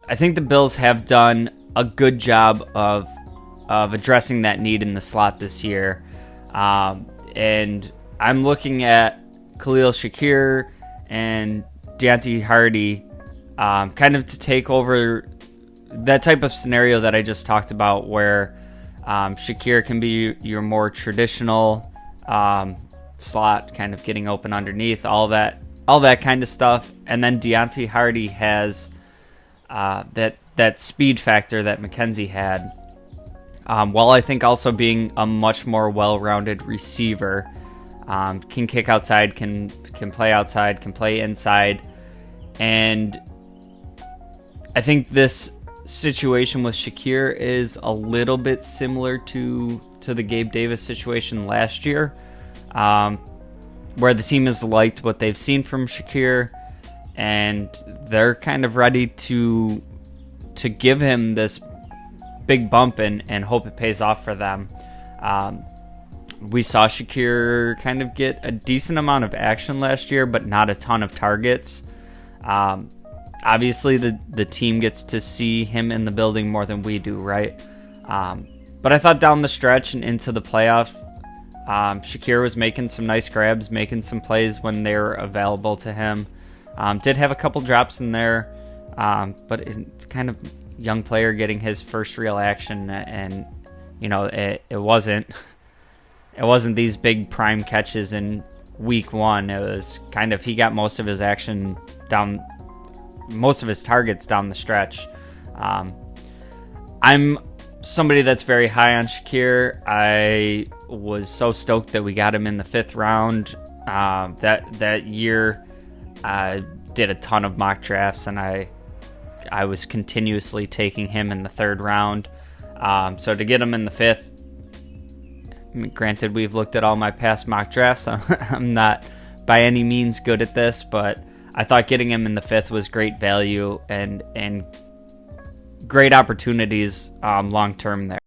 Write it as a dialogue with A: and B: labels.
A: I think the Bills have done a good job of addressing that need in the slot this year. And I'm looking at Khalil Shakir and Deontay Hardy kind of to take over that type of scenario that I just talked about, where Shakir can be your more traditional slot, kind of getting open underneath, all that kind of stuff. And then Deontay Hardy has that speed factor that McKenzie had, while I think also being a much more well-rounded receiver. Can kick outside, can play outside, can play inside. And I think this situation with Shakir is a little bit similar to the Gabe Davis situation last year, where the team has liked what they've seen from Shakir, and they're kind of ready to give him this big bump and hope it pays off for them. We saw Shakir kind of get a decent amount of action last year, but not a ton of targets. Obviously, the team gets to see him in the building more than we do, right? But I thought down the stretch and into the playoff, Shakir was making some nice grabs, making some plays when they were available to him. Did have a couple drops in there, but it's kind of young player getting his first real action, and it wasn't these big prime catches in week one. It was kind of, he got most of his action down, most of his targets down the stretch. I'm somebody that's very high on Shakir. I was so stoked that we got him in the 5th round. That year, I did a ton of mock drafts, and I was continuously taking him in the 3rd round. So to get him in the 5th, granted, we've looked at all my past mock drafts. I'm not by any means good at this, but I thought getting him in the 5th was great value and great opportunities long term there.